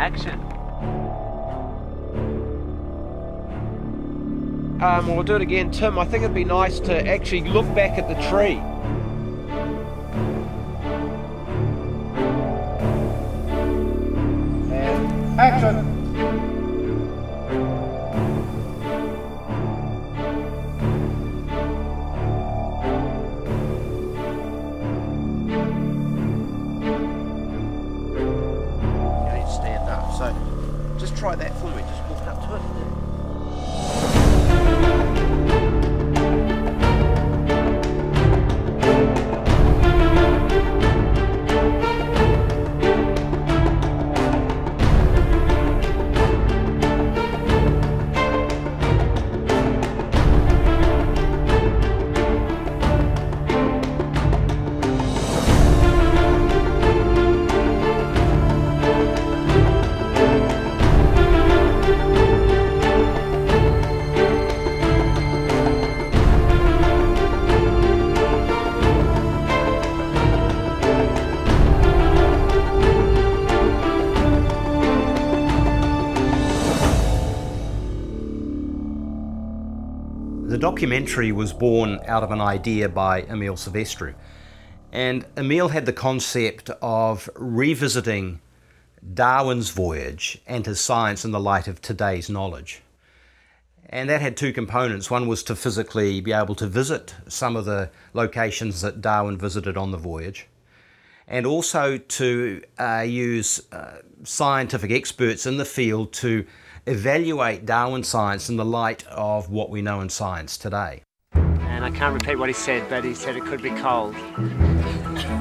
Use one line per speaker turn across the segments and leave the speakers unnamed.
action.
We'll do it again. Tim, I think it'd be nice to actually look back at the tree. And action! You need to stand up, so just try that for me, just walk up to it.
The documentary was born out of an idea by Emil Silvestri, and Emil had the concept of revisiting Darwin's voyage and his science in the light of today's knowledge. And that had two components. One was to physically be able to visit some of the locations that Darwin visited on the voyage, and also to use scientific experts in the field to evaluate Darwin's science in the light of what we know in science today.
And I can't repeat what he said, but he said it could be cold.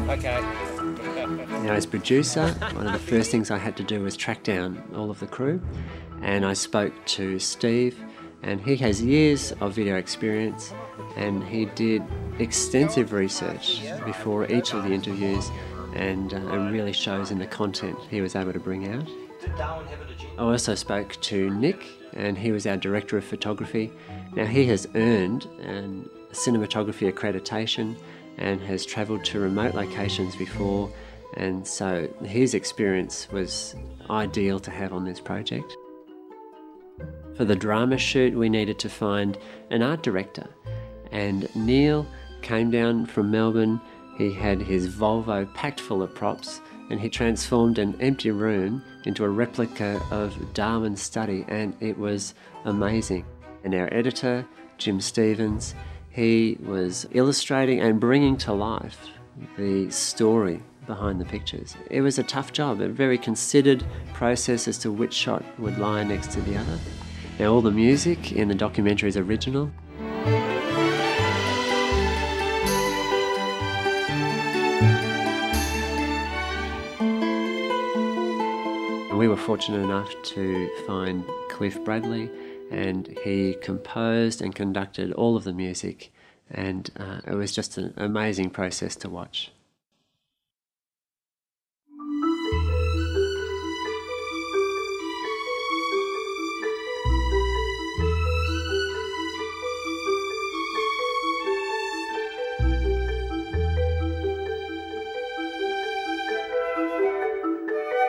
Okay.
Now, as producer, one of the first things I had to do was track down all of the crew, and I spoke to Steve, and he has years of video experience, and he did extensive research before each of the interviews, and it really shows in the content he was able to bring out. I also spoke to Nick, and he was our director of photography. Now, he has earned a cinematography accreditation and has travelled to remote locations before, and so his experience was ideal to have on this project. For the drama shoot, we needed to find an art director, and Neil came down from Melbourne. He had his Volvo packed full of props, and he transformed an empty room into a replica of Darwin's study, and it was amazing. And our editor, Jim Stevens, he was illustrating and bringing to life the story behind the pictures. It was a tough job, a very considered process as to which shot would lie next to the other. Now, all the music in the documentary is original. We were fortunate enough to find Cliff Bradley, and he composed and conducted all of the music, and it was just an amazing process to watch.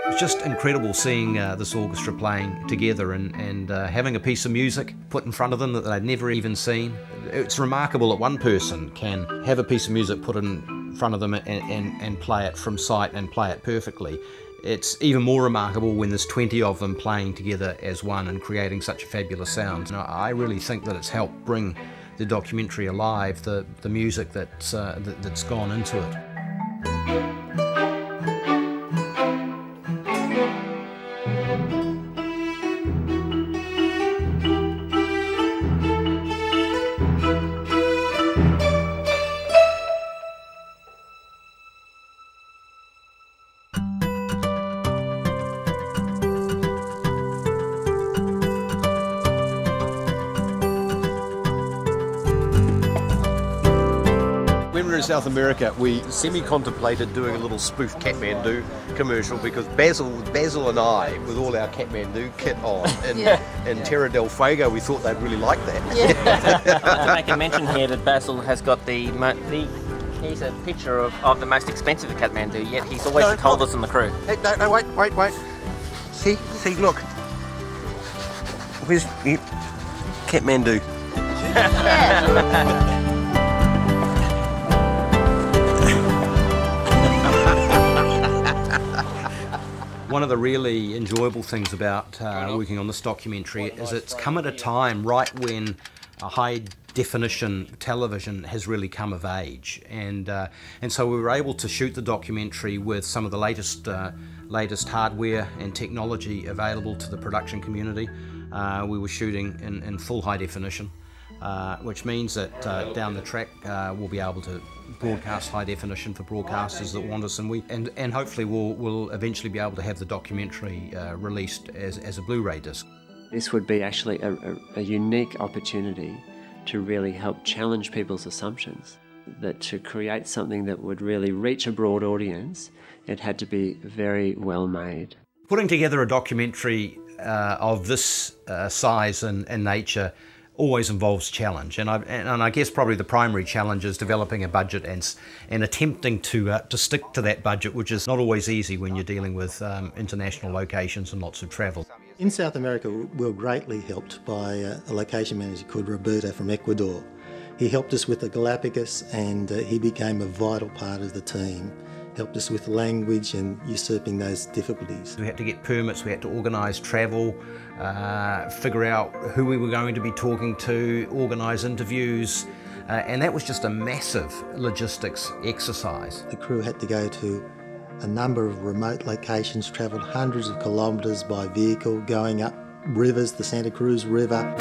It's just incredible seeing this orchestra playing together and having a piece of music put in front of them that they'd never even seen. It's remarkable that one person can have a piece of music put in front of them and play it from sight and play it perfectly. It's even more remarkable when there's 20 of them playing together as one and creating such a fabulous sound. And I really think that it's helped bring the documentary alive, the music that's gone into it.
When we were in South America, we semi-contemplated doing a little spoof Kathmandu commercial because Basil and I, with all our Kathmandu kit on in Terra del Fuego, we thought they'd really like that.
Yeah. To make a mention here that Basil has got he's a picture of the most expensive Kathmandu, yet he's always the coldest in the crew.
Hey, no, wait. See, look. Where's Kathmandu?
One of the really enjoyable things about working on this documentary is it's come at a time right when a high-definition television has really come of age, and so we were able to shoot the documentary with some of the latest hardware and technology available to the production community. We were shooting in full high definition, which means that down the track we'll be able to broadcast high definition for broadcasters that want us, and hopefully we'll eventually be able to have the documentary released as a Blu-ray disc.
This would be actually a unique opportunity to really help challenge people's assumptions, that to create something that would really reach a broad audience, it had to be very well made.
Putting together a documentary of this size and nature always involves challenge, and I guess probably the primary challenge is developing a budget and attempting to stick to that budget, which is not always easy when you're dealing with international locations and lots of travel.
In South America, we were greatly helped by a location manager called Roberto from Ecuador. He helped us with the Galapagos, and he became a vital part of the team. Helped us with language and usurping those difficulties.
We had to get permits, we had to organise travel, figure out who we were going to be talking to, organise interviews, and that was just a massive logistics exercise.
The crew had to go to a number of remote locations, travelled hundreds of kilometres by vehicle, going up rivers, the Santa Cruz River.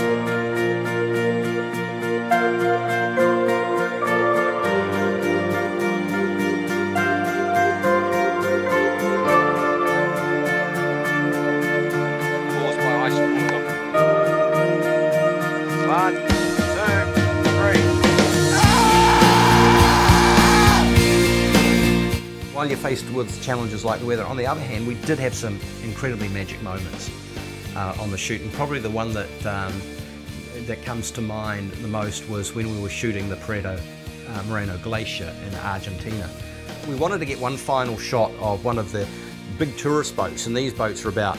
While you're faced with challenges like the weather, on the other hand, we did have some incredibly magic moments on the shoot, and probably the one that comes to mind the most was when we were shooting the Perito Moreno Glacier in Argentina. We wanted to get one final shot of one of the big tourist boats, and these boats are about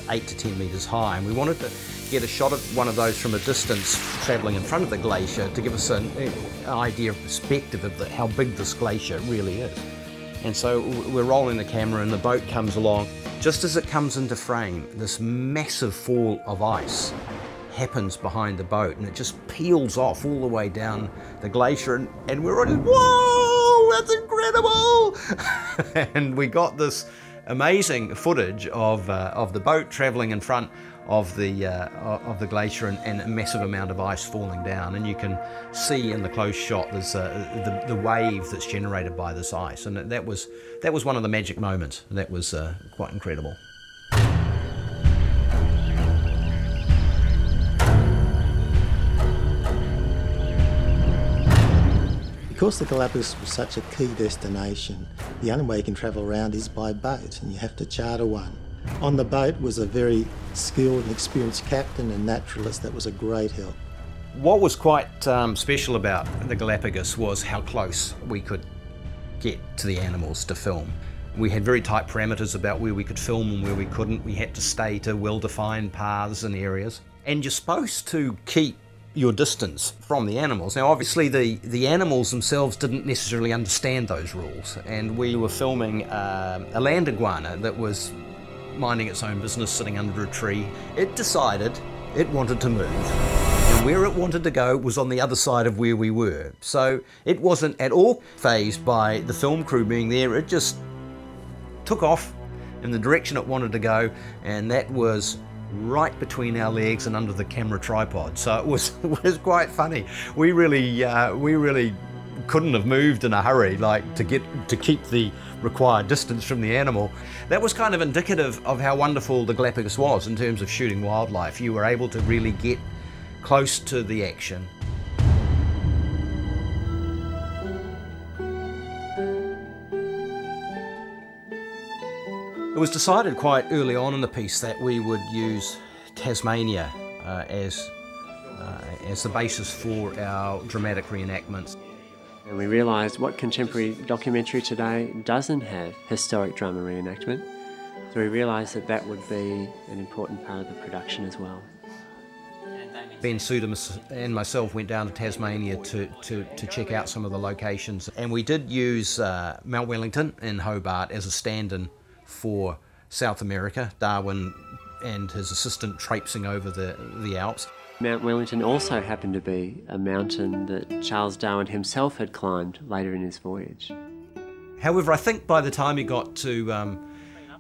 8 to 10 metres high, and we wanted to get a shot of one of those from a distance travelling in front of the glacier to give us an idea of perspective of how big this glacier really is. And so we're rolling the camera and the boat comes along. Just as it comes into frame, this massive fall of ice happens behind the boat, and it just peels off all the way down the glacier, and we're all just, whoa, that's incredible! And we got this amazing footage of the boat travelling in front of the glacier and a massive amount of ice falling down, and you can see in the close shot there's the wave that's generated by this ice, and that was one of the magic moments. That was quite incredible.
Because the Galapagos was such a key destination, the only way you can travel around is by boat, and you have to charter one. On the boat was a very skilled and experienced captain and naturalist that was a great help.
What was quite special about the Galapagos was how close we could get to the animals to film. We had very tight parameters about where we could film and where we couldn't. We had to stay to well-defined paths and areas. And you're supposed to keep your distance from the animals. Now obviously the animals themselves didn't necessarily understand those rules, and we were filming a land iguana that was minding its own business sitting under a tree. It decided it wanted to move, and where it wanted to go was on the other side of where we were. So it wasn't at all fazed by the film crew being there. It just took off in the direction it wanted to go, and that was right between our legs and under the camera tripod. So it was quite funny. We really couldn't have moved in a hurry, like to keep the required distance from the animal. That was kind of indicative of how wonderful the Galapagos was in terms of shooting wildlife. You were able to really get close to the action. It was decided quite early on in the piece that we would use Tasmania as the basis for our dramatic reenactments.
And we realised what contemporary documentary today doesn't have historic drama reenactment. So we realised that that would be an important part of the production as well.
Ben Suter and myself went down to Tasmania to check out some of the locations, and we did use Mount Wellington in Hobart as a stand-in for South America, Darwin and his assistant traipsing over the Alps.
Mount Wellington also happened to be a mountain that Charles Darwin himself had climbed later in his voyage.
However, I think by the time he got to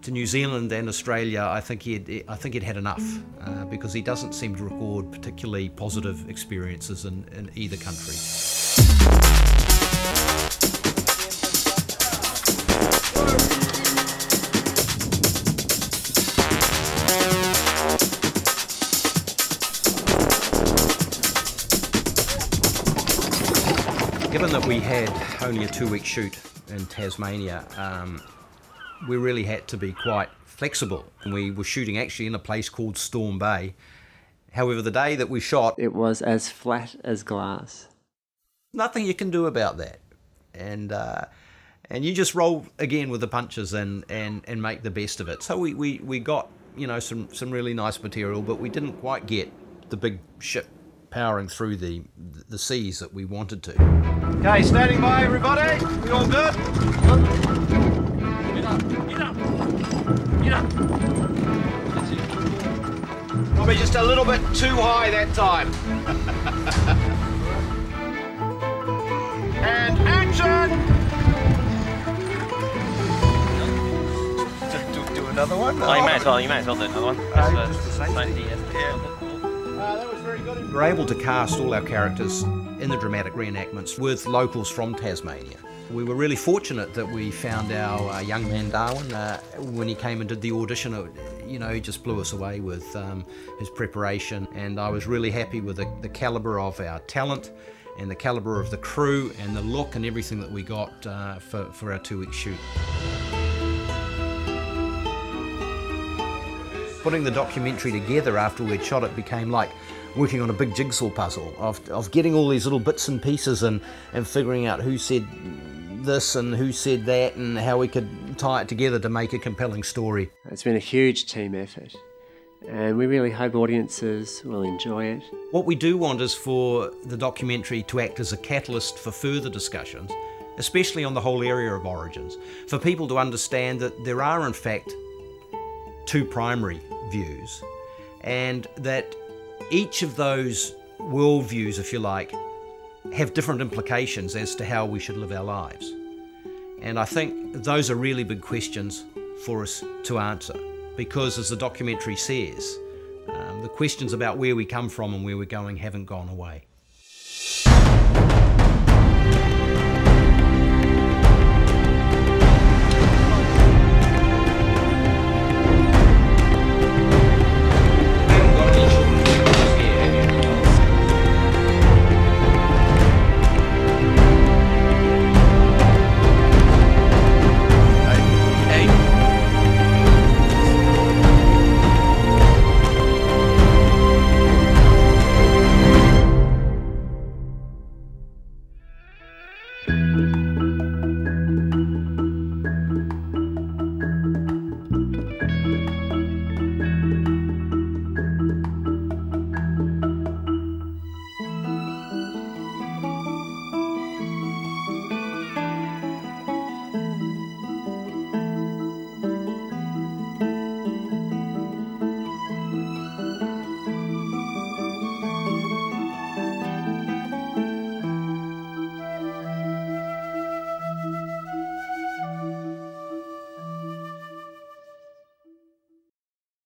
New Zealand and Australia, I think he'd had enough, because he doesn't seem to record particularly positive experiences in either country. Given that we had only a 2-week shoot in Tasmania, we really had to be quite flexible. And we were shooting actually in a place called Storm Bay. However, the day that we shot,
it was as flat as glass.
Nothing you can do about that. And you just roll again with the punches and make the best of it. So we got, you know, some really nice material, but we didn't quite get the big ship powering through the seas that we wanted to.
Okay, standing by everybody. We all good? Get up. Probably just a little bit too high that time. And action! Do another one?
Oh, you might as well do another one.
Just the same thing. That was very good.
We were able to cast all our characters in the dramatic reenactments with locals from Tasmania. We were really fortunate that we found our young man Darwin. When he came and did the audition, you know, he just blew us away with his preparation, and I was really happy with the calibre of our talent and the calibre of the crew and the look and everything that we got for our 2-week shoot. Putting the documentary together after we'd shot it became like working on a big jigsaw puzzle of getting all these little bits and pieces and figuring out who said this and who said that and how we could tie it together to make a compelling story.
It's been a huge team effort, and we really hope audiences will enjoy it.
What we do want is for the documentary to act as a catalyst for further discussions, especially on the whole area of origins, for people to understand that there are in fact 2 primary views, and that each of those worldviews, if you like, have different implications as to how we should live our lives. And I think those are really big questions for us to answer, because as the documentary says, the questions about where we come from and where we're going haven't gone away.